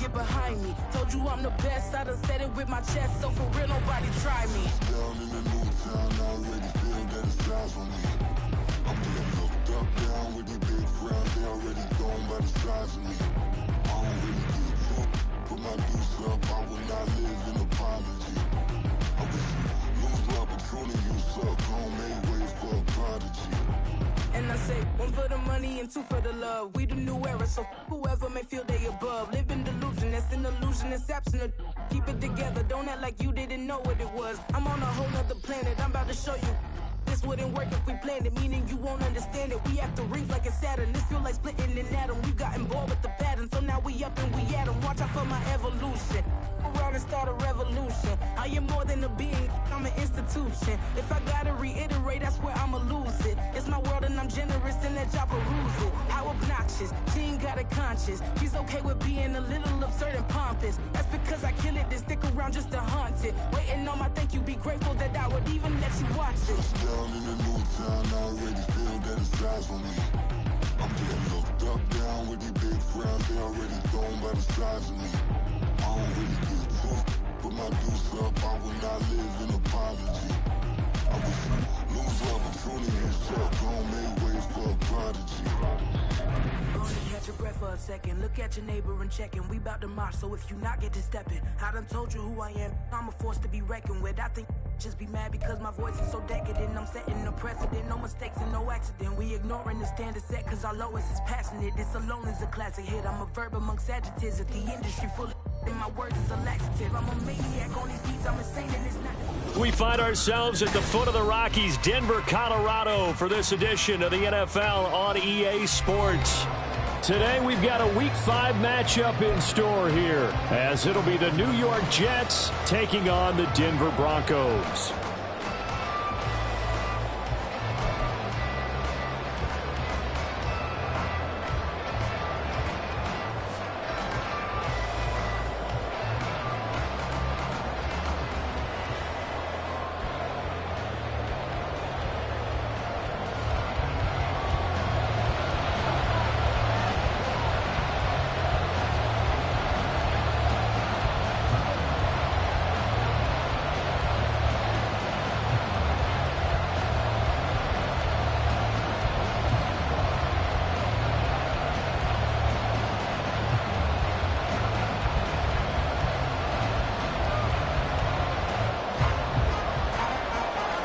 get behind me. Told you I'm the best, I done said it with my chest, so for real, nobody try me. Down in the new town, I already feel that it's eyes on me. I'm getting looked up, down with these big crowds, they already gone by the size of me. I don't really give a fuck, put my deuce up, I will not live in apology. I wish you lose my opportunity, you suck, homemade way for a prodigy. And I say, one for the money and two for the love. We the new era, so whoever may feel they above. Live in delusion, that's an illusion, it's absent. Keep it together, don't act like you didn't know what it was. I'm on a whole nother planet, I'm about to show you. This wouldn't work if we planned it, meaning you won't understand it. We have to rings like it's Saturn, this feel like splitting an atom. We got involved with the pattern, so now we up and we at 'em. Watch out for my evolution. Around and start a revolution. I am more than a being, I'm an institution. If I gotta reiterate, that's where I'ma lose it. It's my world and I'm generous and let y'all peruse it. How obnoxious, she ain't got a conscience. She's okay with being a little absurd and pompous. That's because I kill it, then stick around just to haunt it. Waiting on my thank you, be grateful that I would even let you watch this. Down in the new town, I already feel that it's eyes on me. I'm getting looked up, down with these big crowds, they already gone by the size of me. I don't really give a fuck, put my deuce up, I will not live in apology. I wish you lose the opportunity, you suck, homemade way for a prodigy. Only catch your breath for a second. Look at your neighbor and checking. We bout to march, so if you not get to stepping. I done told you who I am. I'm a force to be reckoned with. I think just be mad because my voice is so decadent. I'm setting a precedent. No mistakes and no accident. We ignoring the standard set because our lowest is passionate. This alone is a classic hit. I'm a verb amongst adjectives. If the industry full of and my words is a laxative. I'm a maniac on these beats. I'm insane and it's not. We find ourselves at the foot of the Rockies, Denver, Colorado, for this edition of the NFL on EA Sports. Today we've got a Week 5 matchup in store here, as it'll be the New York Jets taking on the Denver Broncos.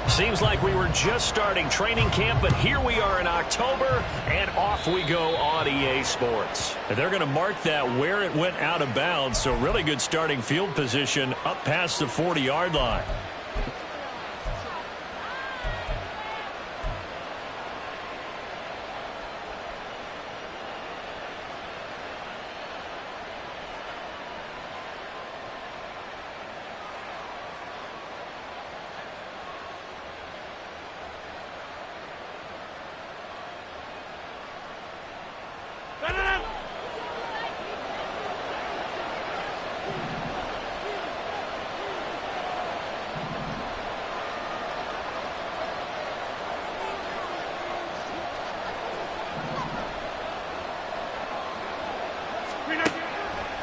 Seems like we were just starting training camp, but here we are in October, and off we go on EA Sports. And they're going to mark that where it went out of bounds, so really good starting field position up past the 40-yard line.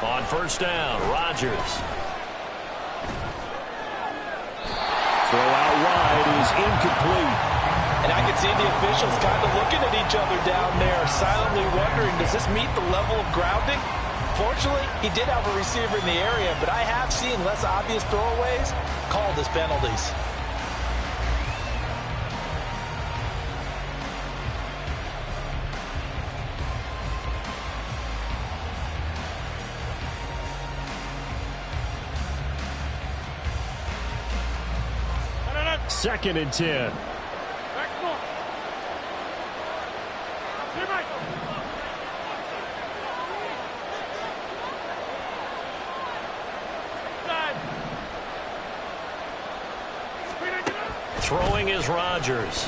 On first down, Rodgers. Throw out wide is incomplete. And I can see the officials kind of looking at each other down there, silently wondering, does this meet the level of grounding? Fortunately, he did have a receiver in the area, but I have seen less obvious throwaways called as penalties. Second and 10. Throwing is Rodgers.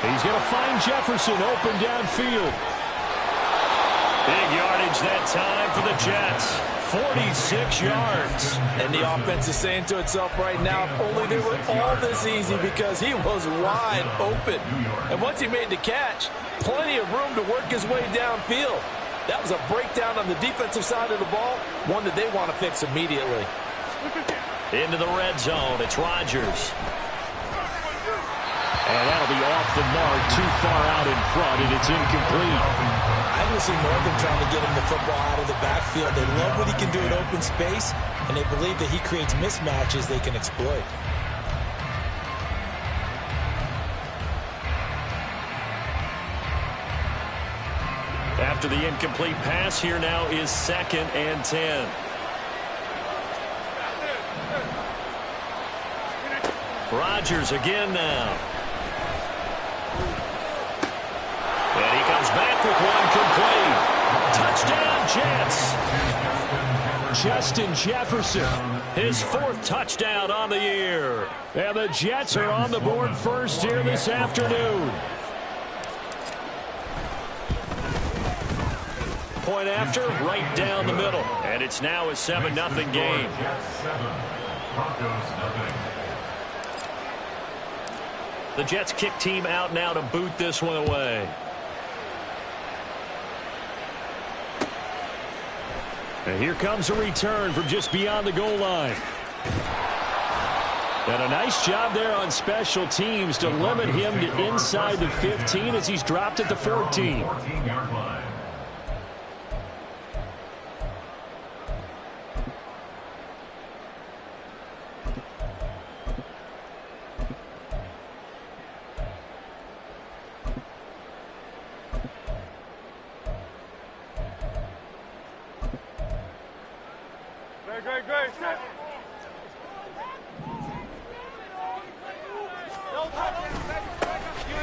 He's going to find Jefferson open downfield. Big yardage that time for the Jets. 46 yards. And the offense is saying to itself right now, if only they were all this easy, because he was wide open. And once he made the catch, plenty of room to work his way downfield. That was a breakdown on the defensive side of the ball, one that they want to fix immediately. Into the red zone, it's Rodgers. And that'll be off the mark, too far out in front, and it's incomplete. I can see more of them trying to get him the football out of the backfield. They love what he can do in open space, and they believe that he creates mismatches they can exploit. After the incomplete pass, here now is 2nd and 10. Rodgers again now. And he comes back with one complete. Touchdown, Jets. Justin Jefferson, his 4th touchdown on the year. And the Jets are on the board first here this afternoon. Point after, right down the middle. And it's now a 7-0 game. The Jets kick team out now to boot this one away. And here comes a return from just beyond the goal line. And a nice job there on special teams to limit him to inside the 15 as he's dropped at the 14.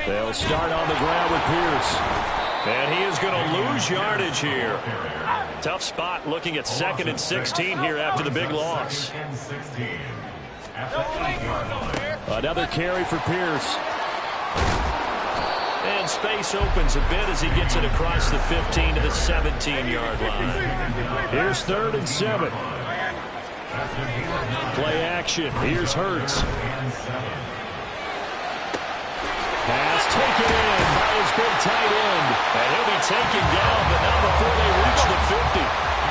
They'll start on the ground with Pierce. And he is going to lose yardage here. Tough spot looking at 2nd and 16 here after the big loss. Another carry for Pierce. And space opens a bit as he gets it across the 15 to the 17-yard line. Here's 3rd and 7. Play action. Here's Hurts. Pass taken in by his big tight end. And he'll be taken down, but not before they reach the 50.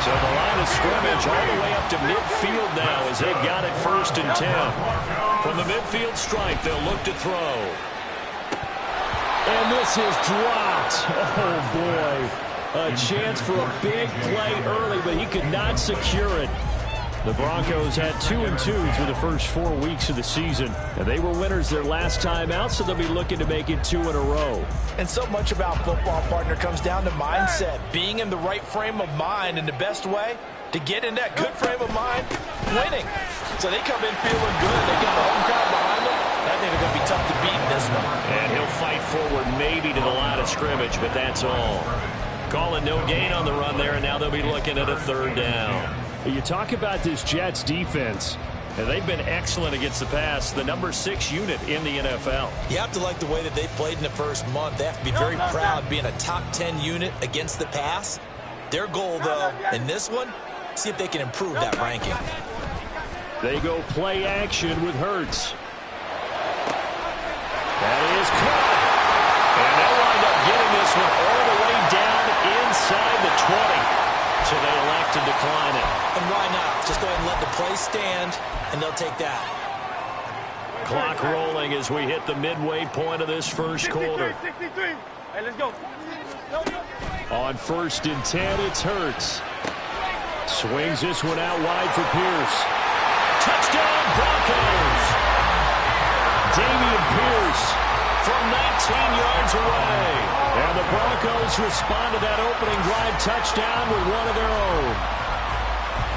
So the line of scrimmage all the way up to midfield now as they've got it 1st and 10. From the midfield stripe, they'll look to throw. And this is dropped. Oh, boy. A chance for a big play early, but he could not secure it. The Broncos had 2-2 through the first 4 weeks of the season, and they were winners their last time out, so they'll be looking to make it 2 in a row. And so much about football, partner, comes down to mindset, being in the right frame of mind, and the best way to get in that good frame of mind, winning. So they come in feeling good. They get the home crowd behind them. I think they're going to be tough to beat in this one. And he'll fight forward maybe to the line of scrimmage, but that's all. Calling no gain on the run there, and now they'll be looking at a 3rd down. You talk about this Jets defense, and they've been excellent against the pass, the number 6 unit in the NFL. You have to like the way that they played in the first month. They have to be very proud being a top 10 unit against the pass. Their goal, though, in this one, see if they can improve that ranking. They go play action with Hurts. That is caught. And they'll wind up getting this one all the way down inside the 20. So they elect to decline it. And why not? Just go ahead and let the play stand, and they'll take that. Clock rolling as we hit the midway point of this first quarter. 63. Hey, let's go. On 1st and 10, it's Hurts. Swings this one out wide for Pierce. Touchdown, Broncos! Dameon Pierce from 19 yards away. And the Broncos respond to that opening drive touchdown with one of their own.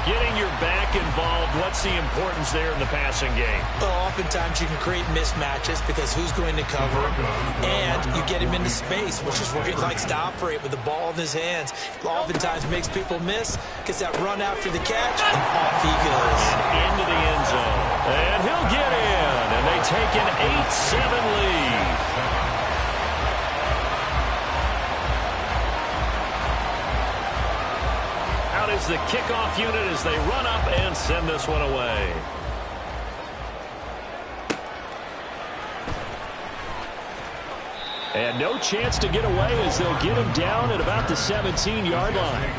Getting your back involved, what's the importance there in the passing game? Well, oftentimes you can create mismatches because who's going to cover him, and you get him into space, which is where he likes to operate with the ball in his hands. Oftentimes makes people miss, gets that run after the catch, and off he goes. And into the end zone. And he'll get in, and they take an 8-7 lead. Is the kickoff unit as they run up and send this one away. And no chance to get away as they'll get him down at about the 17-yard line.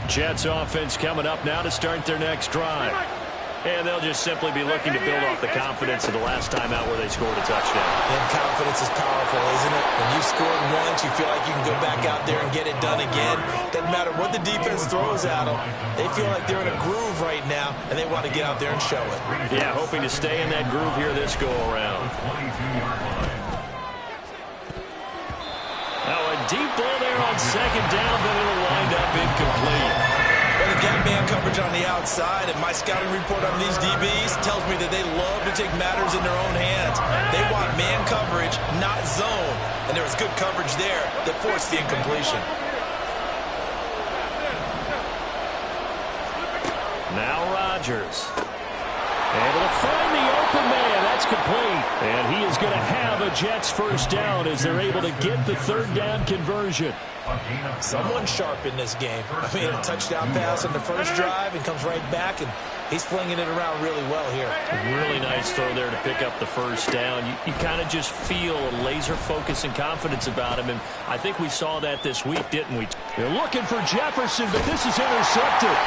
Jets offense coming up now to start their next drive. And they'll just simply be looking to build off the confidence of the last time out where they scored a touchdown. And confidence is powerful, isn't it? When you've scored once, you feel like you can go back out there and get it done again. Doesn't matter what the defense throws at them. They feel like they're in a groove right now, and they want to get out there and show it. Yeah, hoping to stay in that groove here this go-around. Now a deep ball there on second down, but it'll wind up incomplete. Well, they've got man coverage on the outside, and my scouting report on these DBs tells me that they love to take matters in their own hands. They want man coverage, not zone. And there was good coverage there that forced the incompletion. Now Rodgers. Able to find the open man. That's complete. And he is going to have a Jets first down as they're able to get the third down conversion. Someone sharp in this game. I mean, a touchdown pass on the first drive and comes right back, and he's flinging it around really well here. Really nice throw there to pick up the first down. You kind of just feel a laser focus and confidence about him, and I think we saw that this week, didn't we? They're looking for Jefferson, but this is intercepted.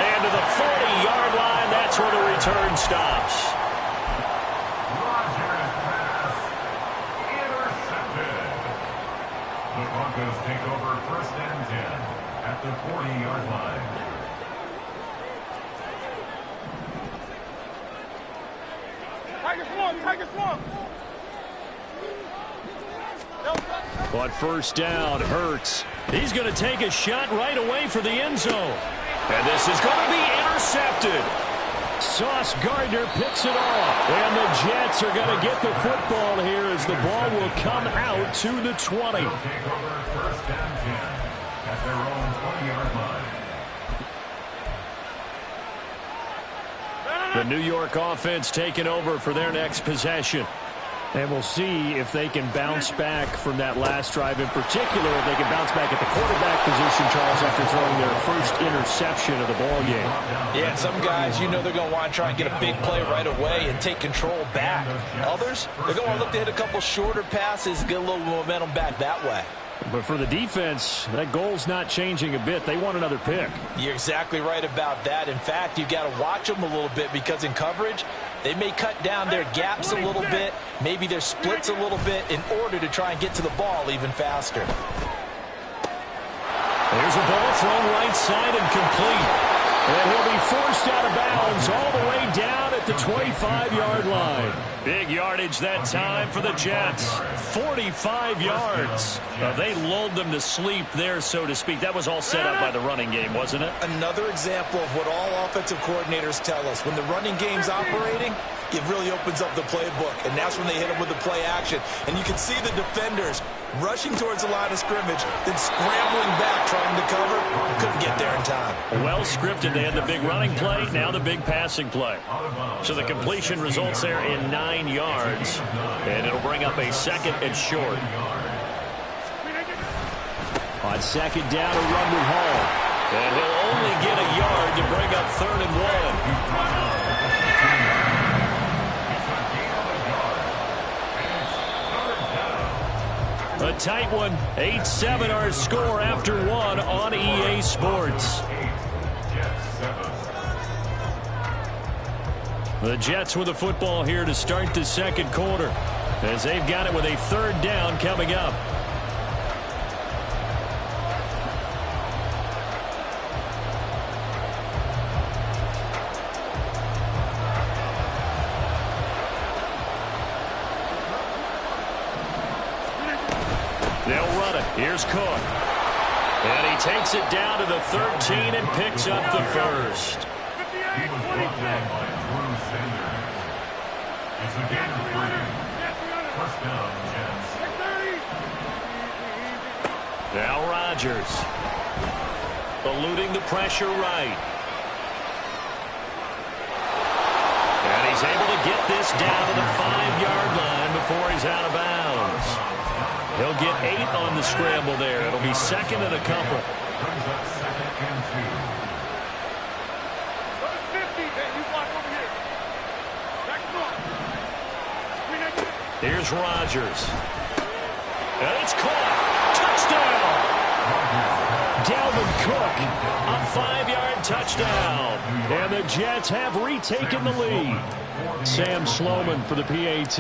And to the 40-yard line, that's where the return stops. The Broncos take over first and 10 at the 40-yard line. Tiger swamp. But first down, Hurts. He's going to take a shot right away for the end zone. And this is going to be intercepted. Sauce Gardner picks it off. And the Jets are going to get the football here as the ball will come out to the 20. They'll take over first and 10 at their own 20-yard line. The New York offense taking over for their next possession. And we'll see if they can bounce back from that last drive, in particular if they can bounce back at the quarterback position, Charles, after throwing their first interception of the ball game. Yeah, some guys, you know they're going to want to try and get a big play right away and take control back. Others, they're going to look to hit a couple shorter passes, get a little momentum back that way. But for the defense, that goal's not changing a bit. They want another pick. You're exactly right about that. In fact, you've got to watch them a little bit because in coverage, they may cut down their gaps a little bit, maybe their splits a little bit in order to try and get to the ball even faster. There's a ball thrown right side and complete. And he'll be forced out of bounds all the way down at the 25-yard line. Big yardage that time for the Jets. 45 yards. They lulled them to sleep there, so to speak. That was all set up by the running game, wasn't it? Another example of what all offensive coordinators tell us. When the running game's operating, it really opens up the playbook, and that's when they hit them with the play action. And you can see the defenders rushing towards the line of scrimmage, then scrambling back, trying to cover. Couldn't get there in time. Well scripted. They had the big running play, now the big passing play. So the completion results there in 9 yards, and it'll bring up a second and short. On second down, a run with Hall. And he'll only get a yard to bring up 3rd and 1. A tight one. 8-7 our score after one on EA Sports. The Jets with the football here to start the second quarter, as they've got it with a 3rd down coming up. They'll run it. Here's Cook. And he takes it down to the 13 and picks up the first. He was brought down by Drew Sanders. It's a gain of 3. First down, Jets. Now Rodgers. Eluding the pressure right. And he He's able to get this down to the 5-yard line before he's out of bounds. He'll get 8 on the scramble there. It'll be second and a couple. Brings up second and 2. Here's Rodgers. And it's caught. Touchdown! Dalvin Cook, a 5-yard touchdown. And the Jets have retaken the lead. Sam Sloman for the PAT.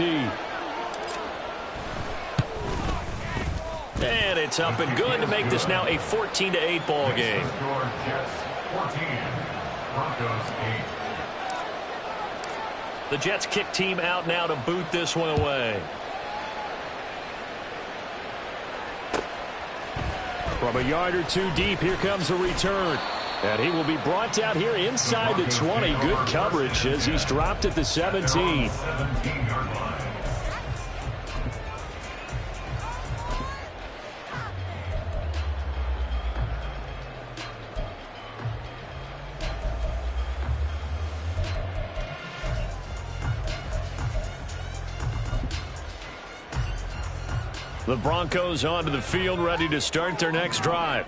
And it's up and good to make this now a 14-8 ball game. Jets 14, Broncos 8. The Jets kick team out now to boot this one away. From a yard or two deep, here comes a return. And he will be brought down here inside the 20. Good coverage as he's dropped at the 17. 17-yard line. The Broncos onto the field, ready to start their next drive.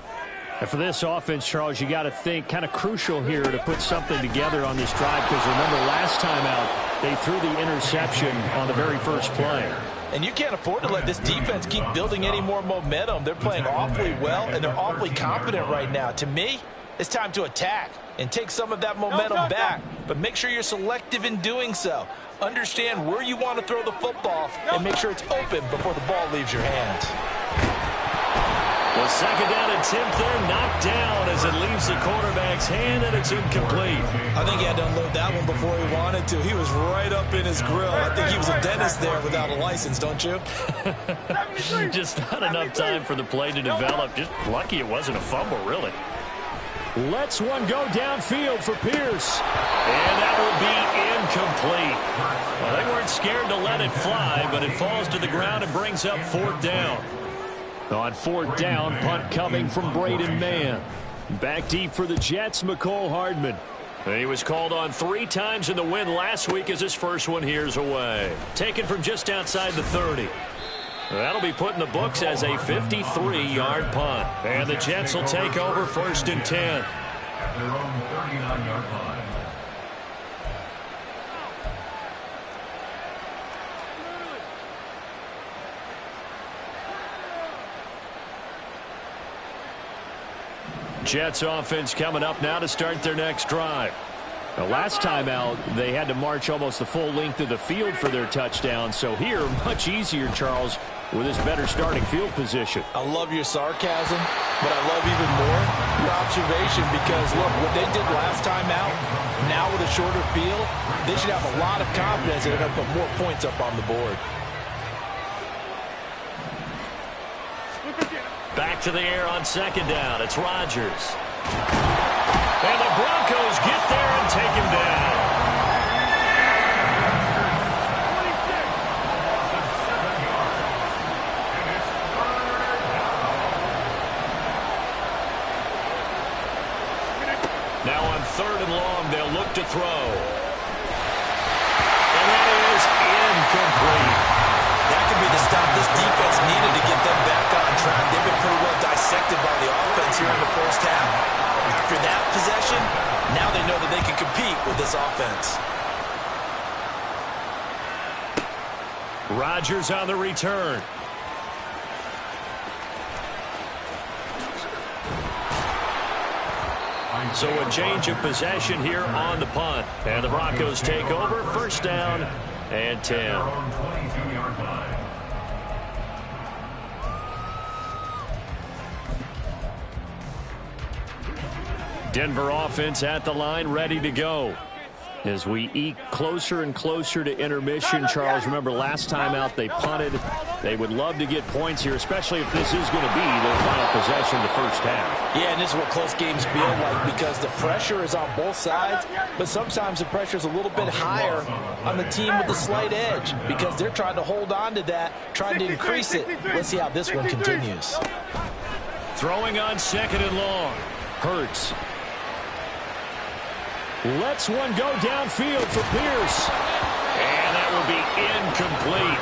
And for this offense, Charles, you got to think kind of crucial here to put something together on this drive, because remember last time out they threw the interception on the very first play. And you can't afford to let this defense keep building any more momentum. They're playing awfully well, and they're awfully confident right now. To me, it's time to attack and take some of that momentum back. But make sure you're selective in doing so. Understand where you want to throw the football and make sure it's open before the ball leaves your hands. The second down attempt there knocked down as it leaves the quarterback's hand, and it's incomplete. I think he had to unload that one before he wanted to. He was right up in his grill. I think he was a dentist there without a license, don't you? Just not enough time for the play to develop. Just lucky it wasn't a fumble, really. Lets one go downfield for Pierce. And that will be incomplete. Well, they weren't scared to let it fly, but it falls to the ground and brings up 4th down. On 4th down, punt coming from Braden Mann. Back deep for the Jets, McCole Hardman. He was called on 3 times in the win last week as his first one here's away. Taken from just outside the 30. That'll be put in the books as a 53-yard punt. And the Jets will take over 1st and 10. At their own 39-yard line. Jets offense coming up now to start their next drive. Now, last time out, they had to march almost the full length of the field for their touchdown. So here, much easier, Charles, with his better starting field position. I love your sarcasm, but I love even more your observation, because, look, what they did last time out, now with a shorter field, they should have a lot of confidence that they're going to put more points up on the board. Back to the air on 2nd down. It's Rodgers. And the Broncos get there and take him down. Now on 3rd and long, they'll look to throw. And that is incomplete. That could be the stop this defense needed to get them back on track. They've been pretty well dissected by the offense here in the first half. After that possession, now they know that they can compete with this offense. Rodgers on the return. So a change of possession here on the punt. And the Broncos take over, 1st down and 10. Their own 22-yard line. Denver offense at the line, ready to go. As we eke closer and closer to intermission, Charles, remember last time out they punted. They would love to get points here, especially if this is going to be their final possession of the first half. Yeah, and this is what close games feel like, because the pressure is on both sides, but sometimes the pressure is a little bit higher on the team with the slight edge, because they're trying to hold on to that, trying to increase it. Let's see how this one continues. Throwing on 2nd and long. Hurts. Lets one go downfield for Pierce. And that will be incomplete.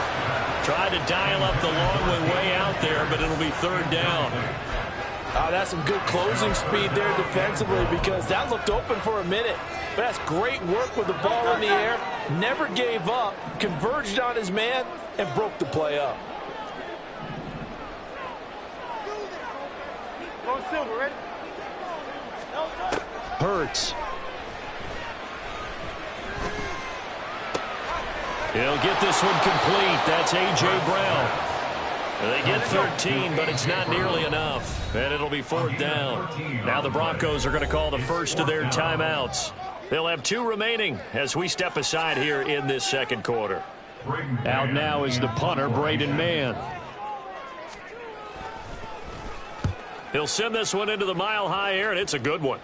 Tried to dial up the long way out there, but it'll be third down. That's some good closing speed there defensively, because that looked open for a minute. But that's great work with the ball in the air. Never gave up, converged on his man, and broke the play up. Go Silver, ready? Hurts. He'll get this one complete. That's A.J. Brown. They get 13, but it's not nearly enough. And it'll be fourth down. Now the Broncos are going to call the first of their timeouts. They'll have 2 remaining as we step aside here in this second quarter. Out now is the punter, Braden Mann. He'll send this one into the mile-high air, and it's a good one.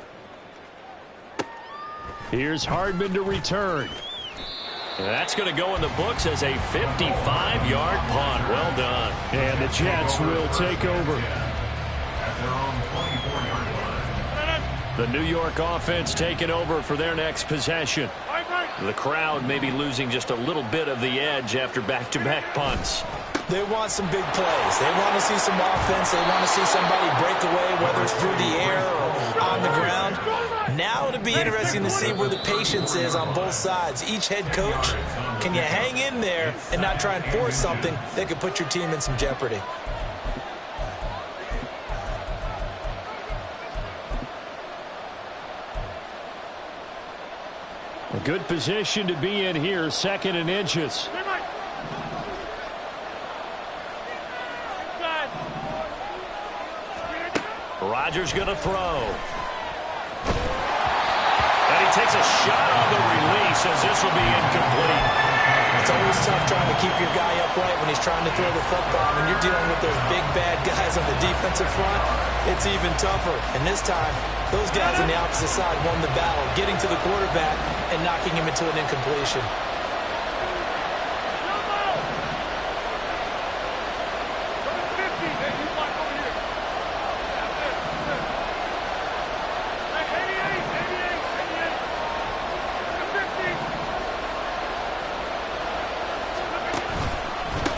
Here's Hardman to return. That's going to go in the books as a 55-yard punt. Well done. And the Jets will take over. The New York offense taking over for their next possession. The crowd may be losing just a little bit of the edge after back-to-back punts. They want some big plays. They want to see some offense. They want to see somebody break away, whether it's through the air or on the ground. Now it'll be interesting to see where the patience is on both sides. Each head coach, can you hang in there and not try and force something that could put your team in some jeopardy? A good position to be in here, 2nd and inches. Rodgers going to throw. And he takes a shot on the release as this will be incomplete. It's always tough trying to keep your guy upright when he's trying to throw the football. When you're dealing with those big, bad guys on the defensive front, it's even tougher. And this time, those guys on the opposite side won the battle, getting to the quarterback and knocking him into an incompletion.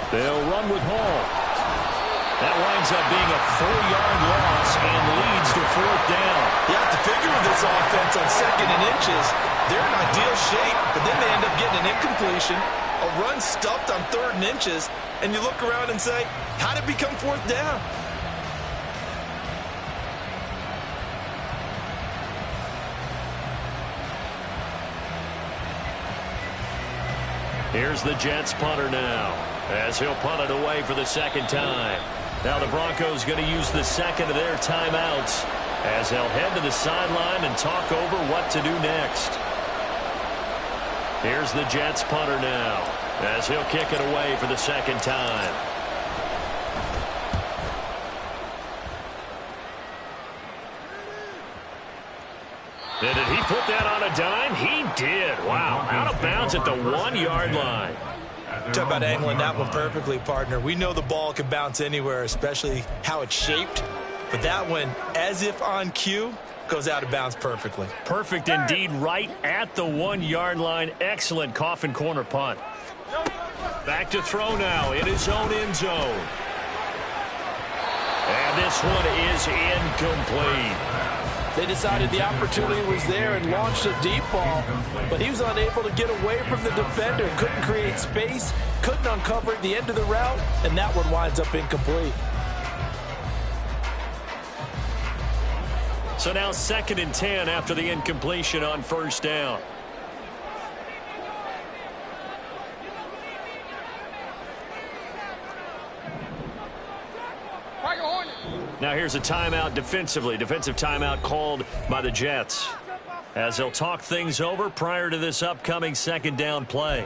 They'll run with Hall. That winds up being a 4-yard loss and leads to fourth down. You have to figure with this offense on 2nd and inches, they're in ideal shape, but then they end up getting an incompletion, a run stuffed on 3rd and inches, and you look around and say, how did it become fourth down? Here's the Jets punter now, as he'll punt it away for the 2nd time. Now the Broncos going to use the 2nd of their timeouts as they'll head to the sideline and talk over what to do next. Here's the Jets punter now, as he'll kick it away for the 2nd time. Did he put that on a dime? He did. Wow. Out of bounds at the 1-yard line. Talk about angling that one perfectly, partner. We know the ball can bounce anywhere, especially how it's shaped. But that one, as if on cue, goes out of bounds perfectly. Perfect indeed, right at the 1-yard line. Excellent coffin corner punt. Back to throw now in his own end zone. And this one is incomplete. They decided the opportunity was there and launched a deep ball, but he was unable to get away from the defender. Couldn't create space, couldn't uncover at the end of the route, and that one winds up incomplete. So now 2nd and 10 after the incompletion on 1st down. Now here's a timeout defensively. Defensive timeout called by the Jets, as they'll talk things over prior to this upcoming 2nd down play.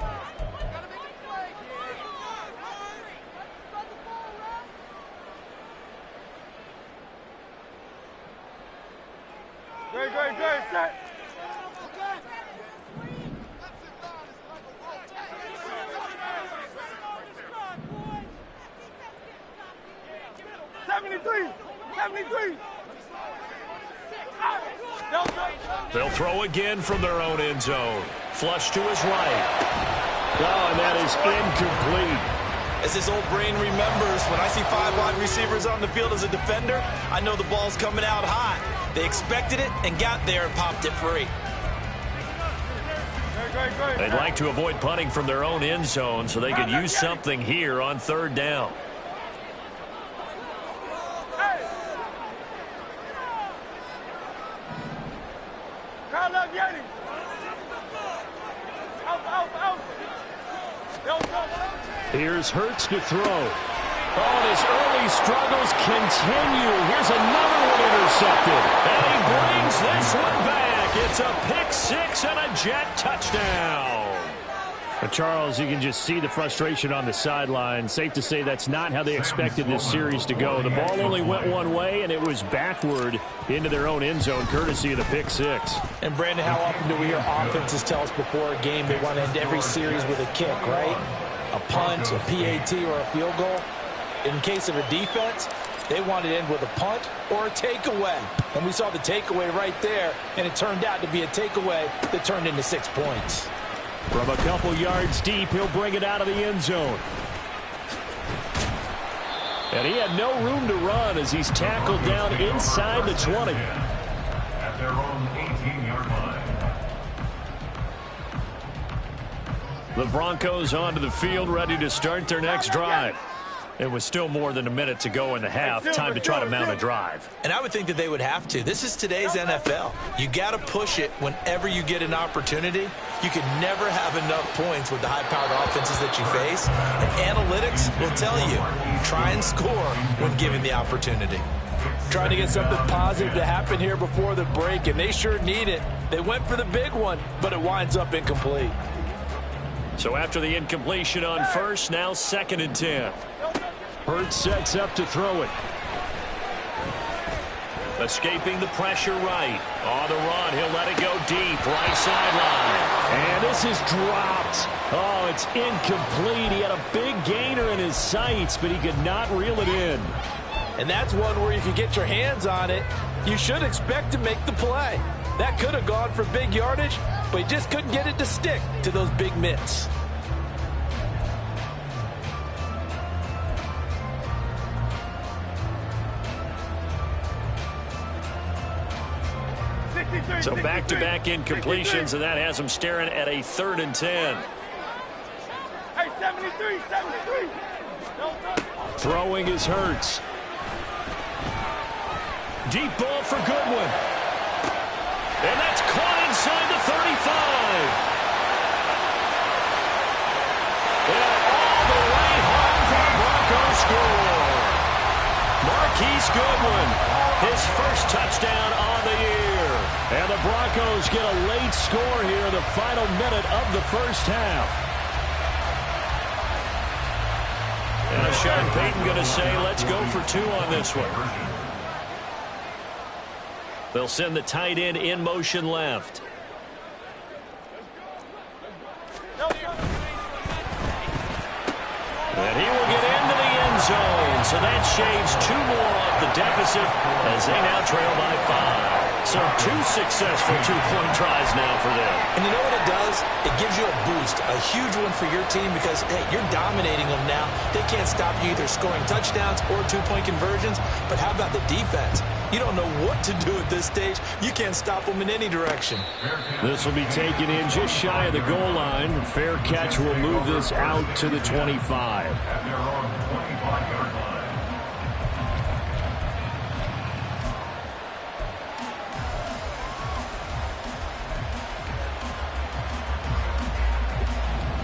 Good, set. Seventy-three. They'll throw again from their own end zone. Flush to his right. Oh, and that is incomplete. As his old brain remembers, when I see 5 wide receivers on the field as a defender, I know the ball's coming out hot. They expected it and got there and popped it free. They'd like to avoid punting from their own end zone so they could use something here on 3rd down. Here's Hurts to throw. Oh, and his early struggles continue. Here's another one intercepted. And he brings this one back. It's a pick 6 and a Jet touchdown. But Charles, you can just see the frustration on the sideline. Safe to say that's not how they expected this series to go. The ball only went one way, and it was backward into their own end zone, courtesy of the pick 6. And, Brandon, how often do we hear offenses tell us before a game they want to end every series with a kick, right? A punt, a PAT, or a field goal. In case of a defense, they want to end with a punt or a takeaway. And we saw the takeaway right there, and it turned out to be a takeaway that turned into 6 points. From a couple yards deep, he'll bring it out of the end zone. And he had no room to run as he's tackled down inside the 20. At their own 18-yard line. The Broncos onto the field, ready to start their next drive. It was still more than a minute to go in the half. Time to try to mount a drive. And I would think that they would have to. This is today's NFL. You got to push it whenever you get an opportunity. You can never have enough points with the high-powered offenses that you face. And analytics will tell you, try and score when given the opportunity. Trying to get something positive to happen here before the break, and they sure need it. They went for the big one, but it winds up incomplete. So after the incompletion on first, now 2nd and 10. Hurts sets up to throw it. Escaping the pressure right. On the run, he'll let it go deep. Right sideline. And this is dropped. Oh, it's incomplete. He had a big gainer in his sights, but he could not reel it in. And that's one where if you get your hands on it, you should expect to make the play. That could have gone for big yardage, but he just couldn't get it to stick to those big mitts. So back-to-back incompletions, and that has him staring at a 3rd and 10. Hey, 73. Throwing is Hurts. Deep ball for Goodwin. And that's caught inside the 35. And all the way home for the Broncos score. Marquise Goodwin, his first touchdown on the year. And the Broncos get a late score here in the final minute of the first half. And Sean Payton going to say, let's go for 2 on this one. They'll send the tight end in motion left. And he will get into the end zone. So that shaves 2 more off the deficit as they now trail by 5. So 2 successful 2-point tries now for them. And you know what it does? It gives you a boost, a huge one for your team because, hey, you're dominating them now. They can't stop you either scoring touchdowns or 2-point conversions. But how about the defense? You don't know what to do at this stage. You can't stop them in any direction. This will be taken in just shy of the goal line. Fair catch will move this out to the 25. At their own 25-yard line.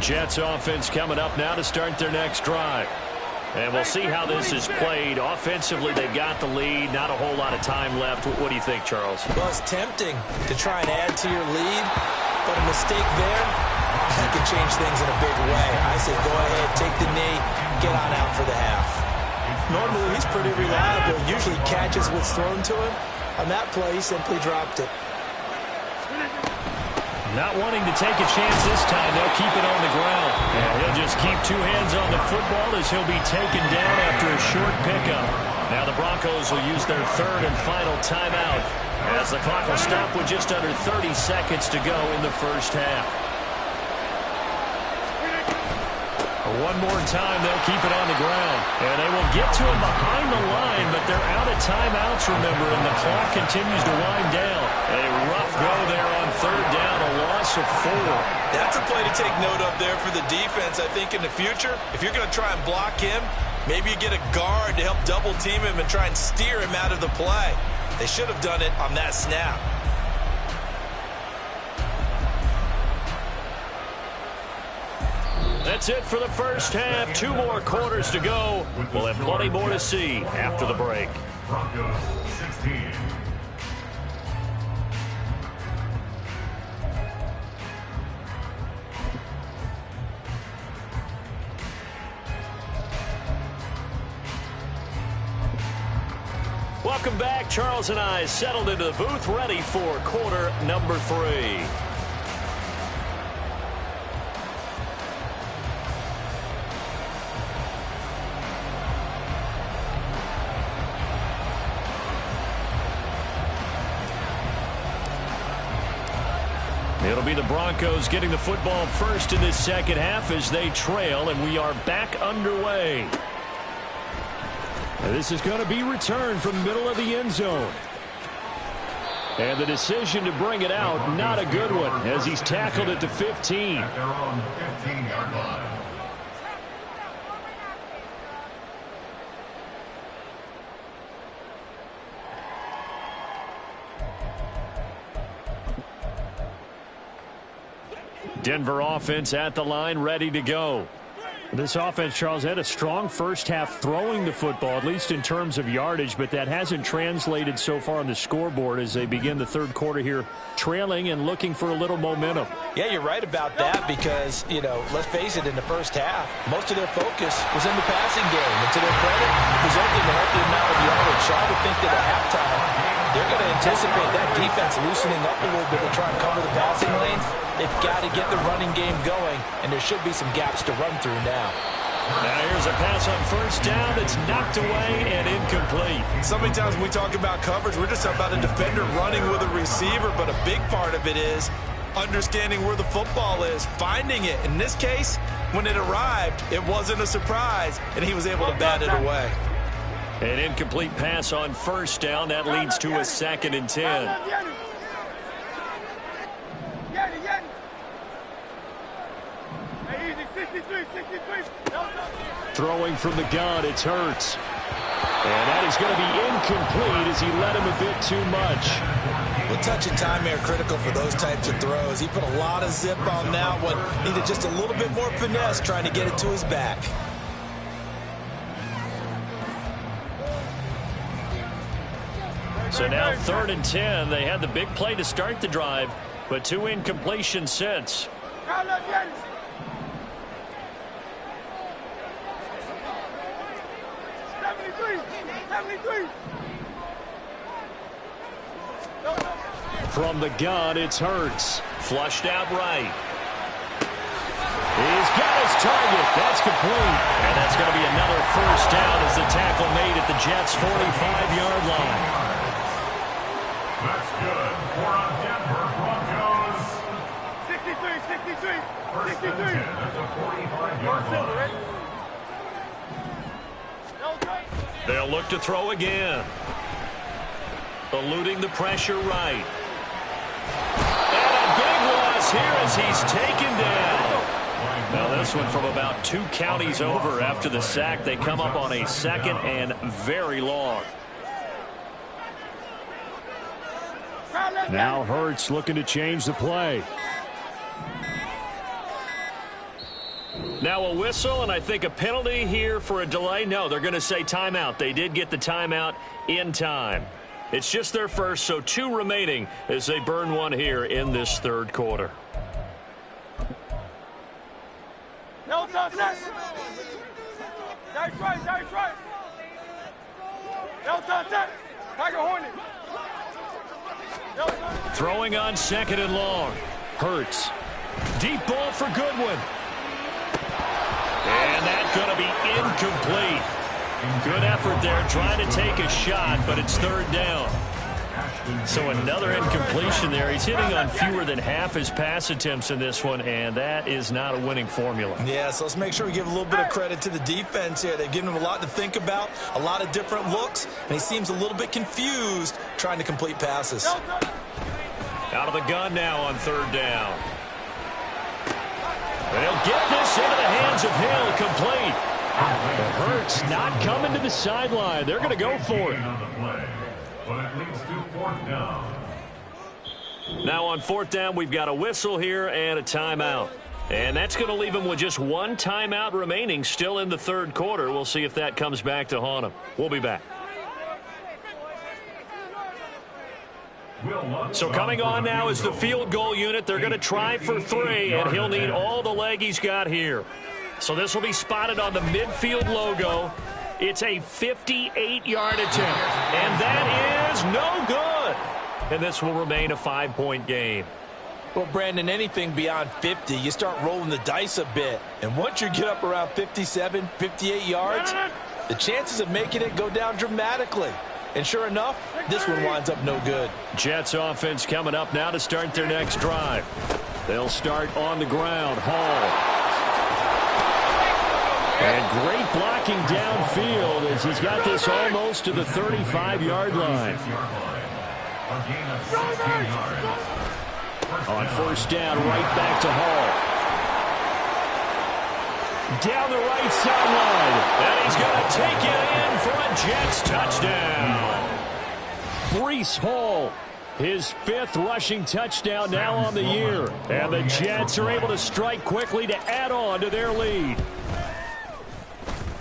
Jets offense coming up now to start their next drive. And we'll see how this is played. Offensively, they got the lead. Not a whole lot of time left. What do you think, Charles? Well, it's tempting to try and add to your lead, but a mistake there, that could change things in a big way. I say go ahead, take the knee, get on out for the half. Normally, he's pretty reliable. Usually catches what's thrown to him. On that play, he simply dropped it. Not wanting to take a chance this time. They'll keep it on the ground. And he'll just keep 2 hands on the football as he'll be taken down after a short pickup. Now the Broncos will use their third and final timeout as the clock will stop with just under 30 seconds to go in the first half. One more time, they'll keep it on the ground. And they will get to him behind the line, but they're out of timeouts, remember, and the clock continues to wind down. A rough go there on third down, a loss of 4. That's a play to take note of there for the defense. I think in the future, if you're going to try and block him, maybe you get a guard to help double team him and try and steer him out of the play. They should have done it on that snap. That's it for the first half. 2 more quarters to go. We'll have plenty more to see after the break. Broncos 16. Welcome back. Charles and I settled into the booth, ready for quarter number 3. It'll be the Broncos getting the football first in this second half as they trail, and we are back underway. And this is going to be returned from the middle of the end zone. And the decision to bring it out, not a good one, as he's tackled it to 15. At their own 15-yard line. Denver offense at the line, ready to go. This offense, Charles, had a strong first half throwing the football, at least in terms of yardage, but that hasn't translated so far on the scoreboard as they begin the third quarter here, trailing and looking for a little momentum. Yeah, you're right about that because, you know, let's face it, in the first half, most of their focus was in the passing game. And to their credit, resulting in a healthy amount of yardage. So I would think that at halftime, they're going to anticipate that defense loosening up a little bit to try and cover the passing lanes. They've got to get the running game going, and there should be some gaps to run through now. Now here's a pass on first down that's knocked away and incomplete. So many times when we talk about coverage, we're just talking about a defender running with a receiver, but a big part of it is understanding where the football is, finding it. In this case, when it arrived, it wasn't a surprise, and he was able to bat it away. An incomplete pass on first down. That leads to a 2nd and 10. Throwing from the gun, it's Hurts. And that is going to be incomplete as he led him a bit too much. Well, touch and time are critical for those types of throws. He put a lot of zip on that one. Needed just a little bit more finesse trying to get it to his back. So now 3rd and 10. They had the big play to start the drive, but 2 incompletions since. 73. From the gun, it's Hurts. Flushed out right. He's got his target. That's complete. And that's going to be another first down as the tackle made at the Jets' 45-yard line. That's good for our Denver Broncos. 63. First and 10 at the 45-yard line. They'll look to throw again. Eluding the pressure right. And a big loss here as he's taken down. Now this one from about 2 counties over after the sack. They come up on a 2nd and very long. Now Hurts looking to change the play. Now a whistle and I think a penalty here for a delay. No, they're going to say timeout. They did get the timeout in time. It's just their first, so 2 remaining as they burn one here in this third quarter. No touch. Nice right. No touch. Tiger Hornet. No touch. Throwing on 2nd and long. Hurts. Deep ball for Goodwin. And that's going to be incomplete. Good effort there, trying to take a shot, but it's third down. So another incompletion there. He's hitting on fewer than half his pass attempts in this one, and that is not a winning formula. Yeah, so let's make sure we give a little bit of credit to the defense here. They've given him a lot to think about, a lot of different looks, and he seems a little bit confused trying to complete passes. Out of the gun now on third down. And he'll get this into the hands of Hill, complete. It hurts not coming to the sideline. They're going to go for it. But it leads to fourth down. Now on fourth down, we've got a whistle here and a timeout. And that's going to leave him with just one timeout remaining still in the third quarter. We'll see if that comes back to haunt him. We'll be back. So coming on now is the field goal unit. They're going to try for 3, and he'll need all the leg he's got here. So this will be spotted on the midfield logo. It's a 58-yard attempt, and that is no good. And this will remain a 5-point game. Well, Brandon, anything beyond 50, you start rolling the dice a bit. And once you get up around 57, 58 yards, the chances of making it go down dramatically. And sure enough, this one winds up no good. Jets offense coming up now to start their next drive. They'll start on the ground. Hall. And great blocking downfield as he's got this almost to the 35-yard line. On first down, right back to Hall. Down the right sideline. And he's going to take it in for a Jets touchdown. Breece Hall, his 5th rushing touchdown now on the year. And the Jets are able to strike quickly to add on to their lead.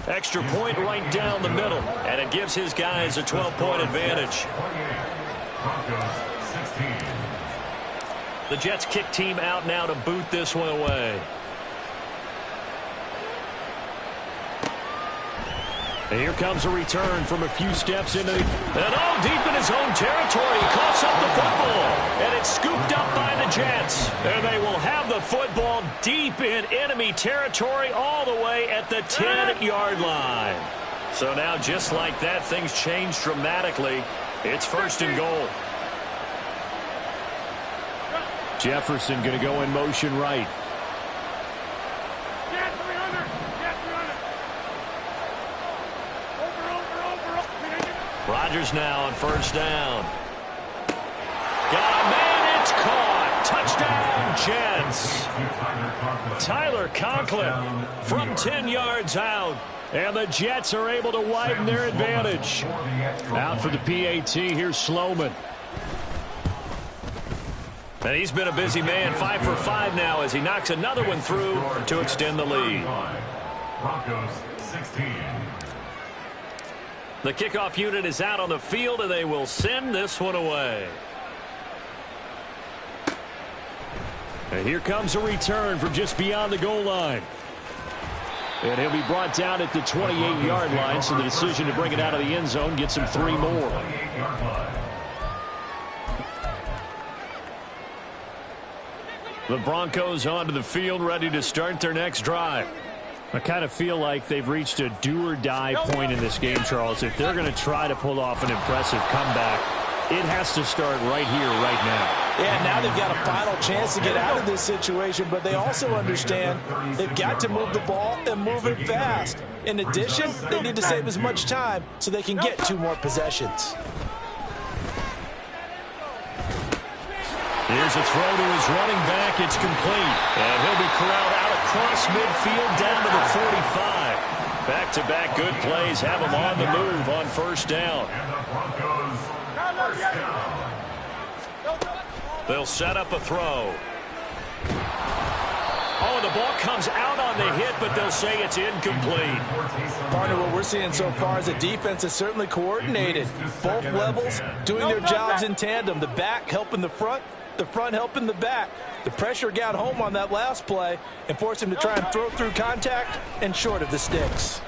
Extra point right down the middle, and it gives his guys a 12-point advantage. The Jets kick team out now to boot this one away. And here comes a return from a few steps into the... And all deep in his own territory. He coughs up the football. And it's scooped up by the Jets. And they will have the football deep in enemy territory all the way at the 10-yard line. So now, just like that, things change dramatically. It's first and goal. Jefferson going to go in motion right. Rodgers now on first down. Got a man, it's caught. Touchdown, Jets. Tyler Conklin from 10 yards out. And the Jets are able to widen their advantage. Out for the PAT, here's Sloman. And he's been a busy man, 5 for 5 now as he knocks another one through to extend the lead. Broncos 16. The kickoff unit is out on the field, and they will send this one away. And here comes a return from just beyond the goal line. And he'll be brought down at the 28-yard line, so the decision to bring it out of the end zone gets him 3 more. The Broncos onto the field, ready to start their next drive. I kind of feel like they've reached a do-or-die point in this game, Charles. If they're going to try to pull off an impressive comeback, it has to start right here, right now. Yeah, now they've got a final chance to get out of this situation, but they also understand they've got to move the ball and move it fast. In addition, they need to save as much time so they can get 2 more possessions. Here's a throw to his running back. It's complete. And he'll be corralled out across midfield down to the 45. Back-to-back good plays have him on the move on first down. They'll set up a throw. Oh, the ball comes out on the hit, but they'll say it's incomplete. Partner, what we're seeing so far is the defense is certainly coordinated. Both levels doing their jobs in tandem. The back helping the front helping the back. The pressure got home on that last play and forced him to try and throw through contact and short of the sticks.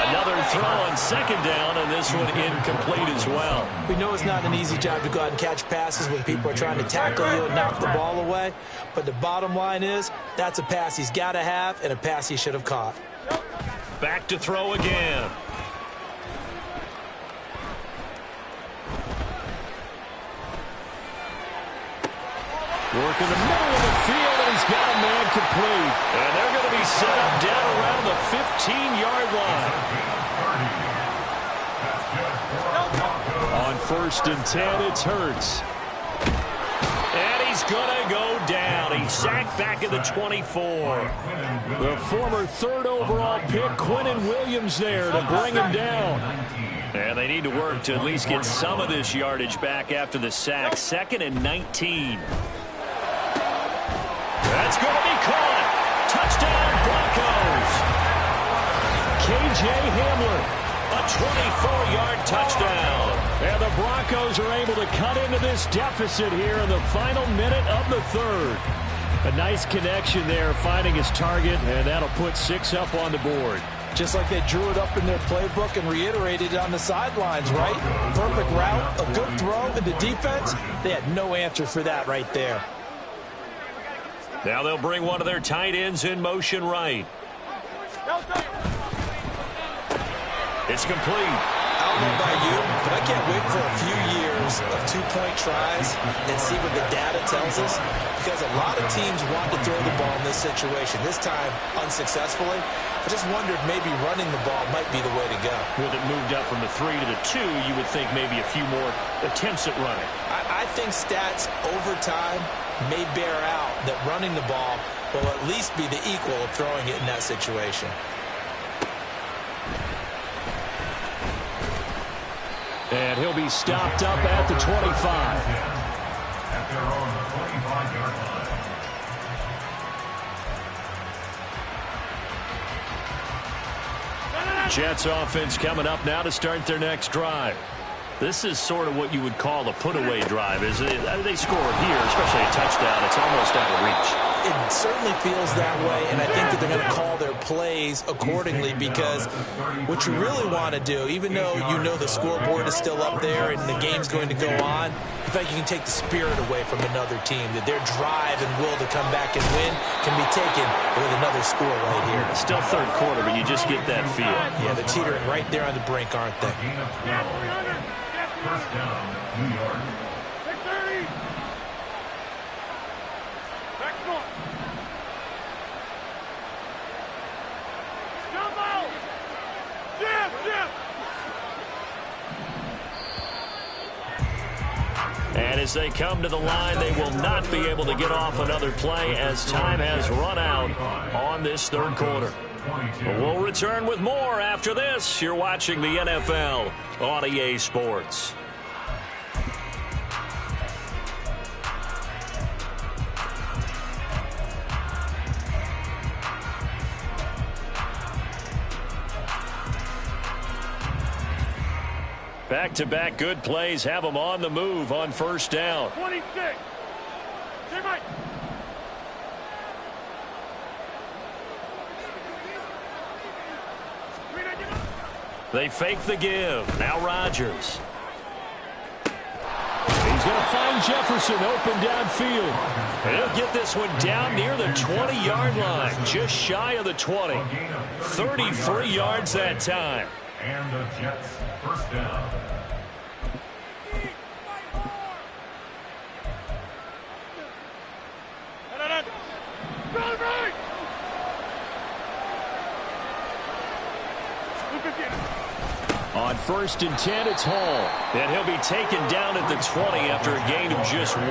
Another throw on second down, and this one incomplete as well. We know it's not an easy job to go out and catch passes when people are trying to tackle you and knock the ball away. But the bottom line is that's a pass he's got to have and a pass he should have caught. back to throw again. Work in the middle of the field, and he's got a man complete. And they're going to be set up down around the 15-yard line. On 1st and 10, it's Hurts. And he's going to go down. He's sacked back at the 24. The former 3rd overall pick, Quinnen Williams, there to bring him down. And they need to work to at least get some of this yardage back after the sack. 2nd and 19. That's going to be caught. Touchdown, Broncos. K.J. Hamler, a 24-yard touchdown. And the Broncos are able to cut into this deficit here in the final minute of the 3rd. A nice connection there, finding his target, and that'll put 6 up on the board. Just like they drew it up in their playbook and reiterated it on the sidelines, right? Perfect route, a good throw, and the defense, they had no answer for that right there. Now they'll bring one of their tight ends in motion right. It's complete. I don't know about you, but I can't wait for a few years of 2-point tries and see what the data tells us, because a lot of teams want to throw the ball in this situation. This time, unsuccessfully. I just wondered maybe running the ball might be the way to go. With it moved up from the 3 to the 2, you would think maybe a few more attempts at running. I think stats over time may bear out that running the ball will at least be the equal of throwing it in that situation. And he'll be stopped up at the 25. At their own 25-yard line. Jets offense coming up now to start their next drive. This is sort of what you would call a put-away drive, isn't it? They score here, especially a touchdown. It's almost out of reach. It certainly feels that way, and I think that they're going to call their plays accordingly, because what you really want to do, even though you know the scoreboard is still up there and the game's going to go on, I feel like you can take the spirit away from another team, that their drive and will to come back and win can be taken with another score right here. Still 3rd quarter, but you just get that feel. Yeah, they're teetering right there on the brink, aren't they? First down, New York. 630. Back north. Jump out. Jim. And as they come to the line, they will not be able to get off another play as time has run out on this 3rd quarter. We'll return with more after this. You're watching the NFL on EA Sports. Back-to-back good plays have them on the move on 1st down. 26. Hey, Mike. They fake the give. Now Rodgers. He's going to find Jefferson open downfield. He'll get this one down near the 20-yard line, just shy of the 20. 33 yards that time. And the Jets, first down. On 1st and 10, it's Hall. And he'll be taken down at the 20 after a gain of just 1.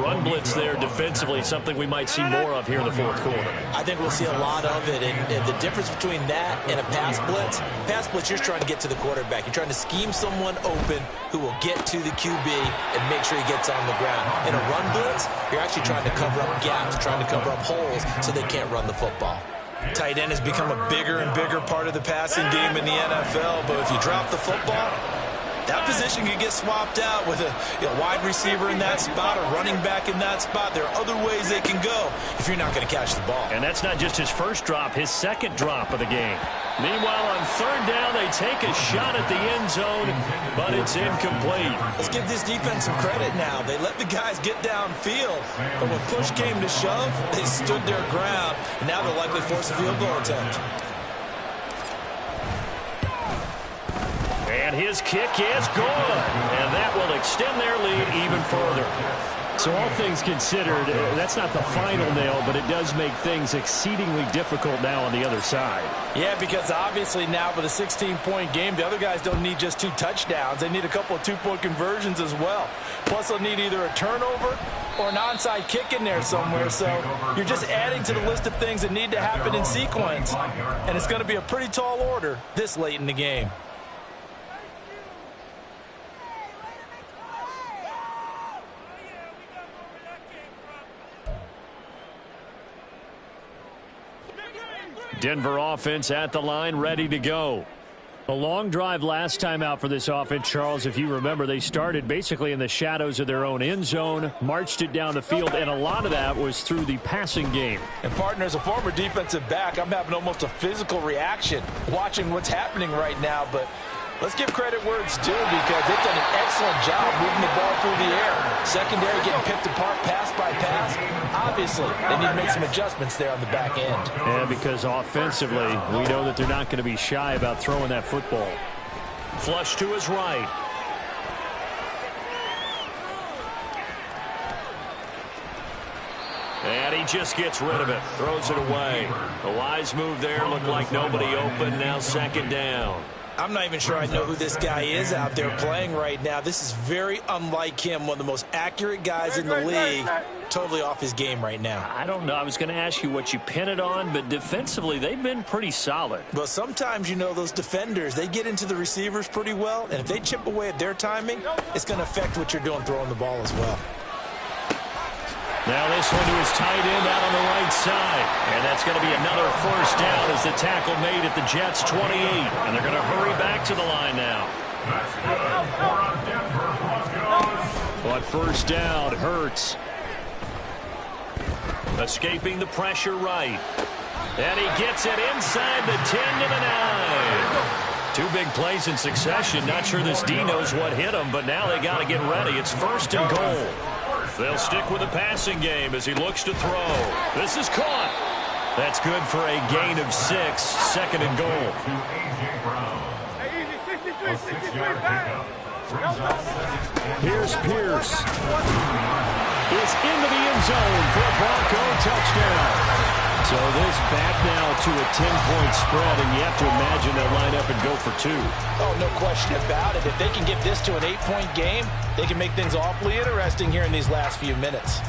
Run blitz there defensively, something we might see more of here in the 4th quarter. I think we'll see a lot of it, and the difference between that and a pass blitz, you're trying to get to the quarterback. You're trying to scheme someone open who will get to the QB and make sure he gets on the ground. In a run blitz, you're actually trying to cover up gaps, trying to cover up holes so they can't run the football. Tight end has become a bigger and bigger part of the passing game in the NFL, but if you drop the football, that position can get swapped out with a wide receiver in that spot, a running back in that spot. There are other ways they can go if you're not going to catch the ball. And that's not just his first drop, his 2nd drop of the game. Meanwhile, on 3rd down, they take a shot at the end zone, but it's incomplete. Let's give this defense some credit now. They let the guys get downfield, but when push came to shove, they stood their ground, and now they'll likely force a field goal attempt. And his kick is good. And that will extend their lead even further. So all things considered, that's not the final nail, but it does make things exceedingly difficult now on the other side. Yeah, because obviously now with a 16-point game, the other guys don't need just 2 touchdowns. They need a couple of 2-point conversions as well. Plus, they'll need either a turnover or an onside kick in there somewhere. So you're just adding to the list of things that need to happen in sequence. And it's going to be a pretty tall order this late in the game. Denver offense at the line, ready to go. A long drive last time out for this offense, Charles. If you remember, they started basically in the shadows of their own end zone, marched it down the field, and a lot of that was through the passing game. And, partner, as a former defensive back, I'm having almost a physical reaction watching what's happening right now. But let's give credit where it's due because they've done an excellent job moving the ball through the air. Secondary getting picked apart pass by pass. Obviously, they need to make some adjustments there on the back end. Yeah, because offensively, we know that they're not going to be shy about throwing that football. Flush to his right. And he just gets rid of it, throws it away. A wise move there, looked like nobody open, now second down. I'm not even sure I know who this guy is out there playing right now. This is very unlike him, one of the most accurate guys in the league. Totally off his game right now. I don't know. I was going to ask you what you pin it on, but defensively, they've been pretty solid. Well, sometimes, you know, those defenders, they get into the receivers pretty well, and if they chip away at their timing, it's going to affect what you're doing throwing the ball as well. Now this one to his tight end out on the right side. And that's going to be another first down as the tackle made at the Jets' 28. And they're going to hurry back to the line now. That's good for Denver Broncos. But first down, Hurts. Escaping the pressure right. And he gets it inside the 10 to the 9. 2 big plays in succession. Not sure this D knows what hit him, but now they got to get ready. It's first and goal. They'll stick with the passing game as he looks to throw. This is caught. That's good for a gain of 6. Second and goal. Here's Pierce. Is into the end zone for a Bronco touchdown. So this back now to a 10-point spread, and you have to imagine they'll line up and go for 2. Oh, no question about it. If they can get this to an 8-point game, they can make things awfully interesting here in these last few minutes.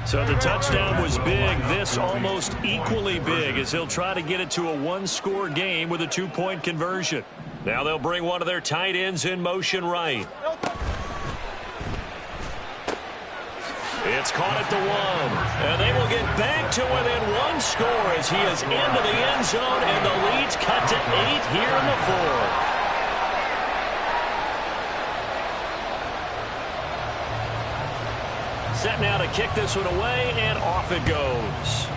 So the touchdown was big. This almost equally big as he'll try to get it to a 1-score game with a 2-point conversion. Now they'll bring one of their tight ends in motion right. It's caught at the 1, and they will get back to within 1 score as he is into the end zone, and the lead's cut to 8 here in the 4th. Set now to kick this one away, and off it goes.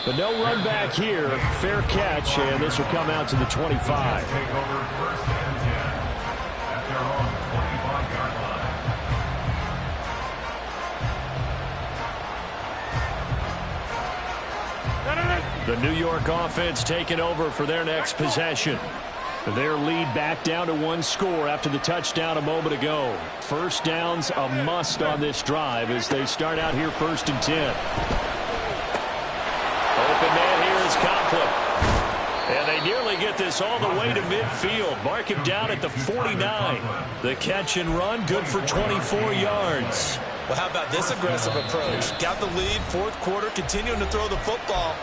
But no run back here. Fair catch, and this will come out to the 25. Take over first and 10 at their own 25-yard line. The New York offense taking over for their next possession. Their lead back down to 1 score after the touchdown a moment ago. First down's a must on this drive as they start out here first and 10. Open man here is Conklin. And they nearly get this all the way to midfield. Mark him down at the 49. The catch and run, good for 24 yards. Well, how about this aggressive approach? Got the lead, 4th quarter, continuing to throw the football.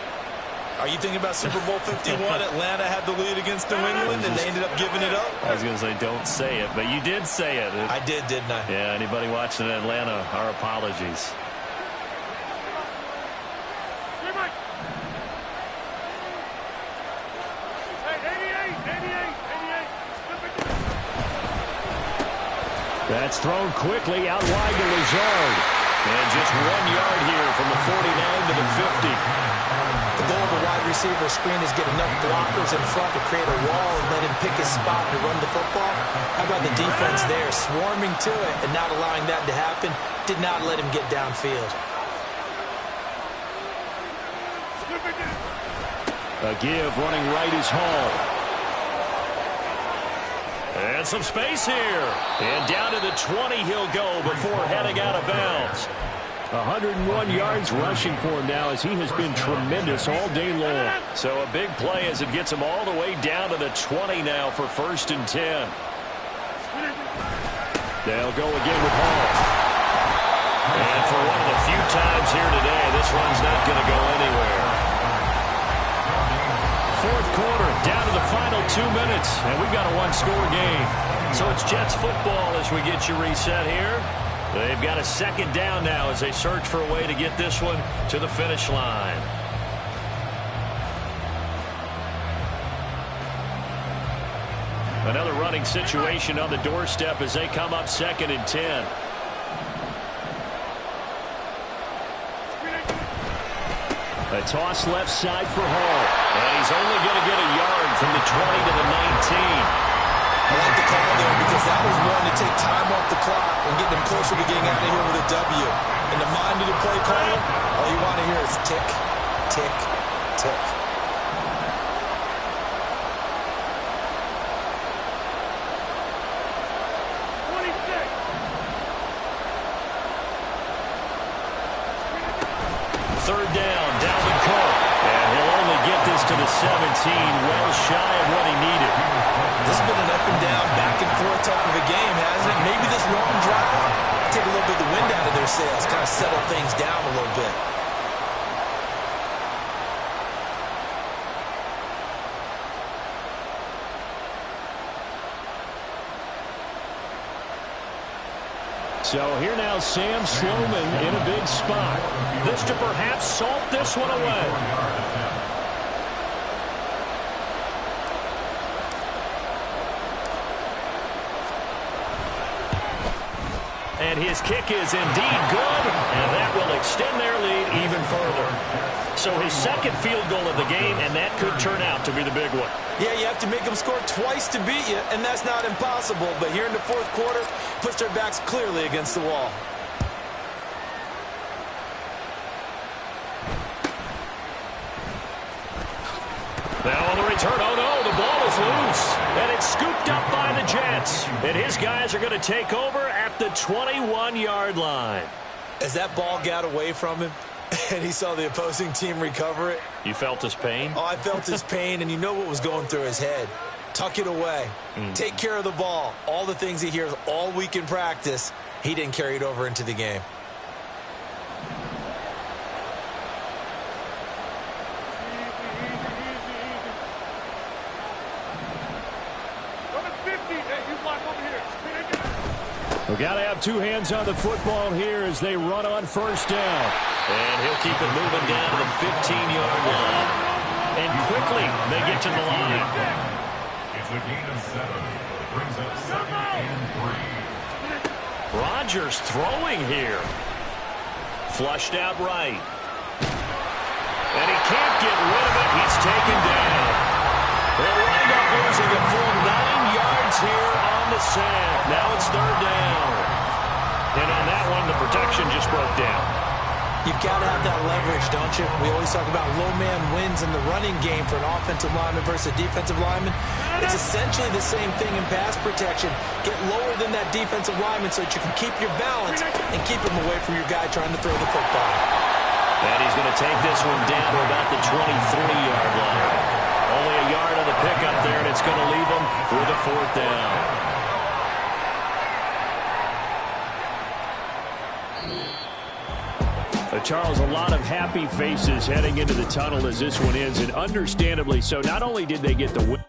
Are you thinking about Super Bowl 51? Atlanta had the lead against New England, and they ended up giving it up? I was going to say, don't say it, but you did say it. I did, didn't I? Yeah, anybody watching in Atlanta, our apologies. That's thrown quickly out wide to Lazard. And just 1 yard here from the 49 to the 50. The goal of a wide receiver screen is get enough blockers in front to create a wall and let him pick his spot to run the football. How about the defense there, swarming to it and not allowing that to happen? Did not let him get downfield. A give running right is Hall. And some space here. And down to the 20 he'll go before heading out of bounds. 101 yards rushing for him now as he has been tremendous all day long. So a big play as it gets him all the way down to the 20 now for 1st and 10. They'll go again with Hall. And for one of the few times here today, this run's not going to go anywhere. 4th quarter, down to the final 2 minutes, and we've got a one-score game. So it's Jets football as we get you reset here. They've got a 2nd down now as they search for a way to get this one to the finish line. Another running situation on the doorstep as they come up 2nd and 10. A toss left side for Hall. And he's only going to get a yard from the 20 to the 19. I like the call there because that was one to take time off the clock and get them closer to getting out of here with a W. And the mind of the play caller, all you want to hear is tick, tick, tick. Third down, Dalvin Cook. And he'll only get this to the 17, well shy of what he needed. This has been an up and down, back and forth type of a game, hasn't it? Maybe this long drive take a little bit of the wind out of their sails, kind of settle things down a little bit. So here now Sam Sloman in a big spot. This to perhaps salt this one away. And his kick is indeed good, and that will extend their lead even further. So his 2nd field goal of the game, and that could turn out to be the big one. Yeah, you have to make them score twice to beat you, and that's not impossible. But here in the 4th quarter, puts their backs clearly against the wall. Now on the return, oh no, the ball is loose. And it's scooped up by the Jets. And his guys are going to take over at the 21-yard line. As that ball got away from him, and he saw the opposing team recover it. You felt his pain? Oh, I felt his pain, and you know what was going through his head. Tuck it away. Take care of the ball. All the things he hears all week in practice, he didn't carry it over into the game. We've got to have 2 hands on the football here as they run on 1st down. And he'll keep it moving down to the 15-yard line. And quickly they get to the line. It's a gain of 7. Brings up 2nd and 3. Rodgers throwing here. Flushed out right. And he can't get rid of it. He's taken down. They'll wind up losing a full 9 yards here on the sack. Now it's 3rd down. And on that one, the protection just broke down. You've got to have that leverage, don't you? We always talk about low man wins in the running game for an offensive lineman versus a defensive lineman. It's essentially the same thing in pass protection. Get lower than that defensive lineman so that you can keep your balance and keep him away from your guy trying to throw the football. And he's going to take this one down to about the 23-yard line. Only a yard on the pickup there, and it's going to leave him with a 4th down. Charles, a lot of happy faces heading into the tunnel as this one ends, and understandably so. Not only did they get the win.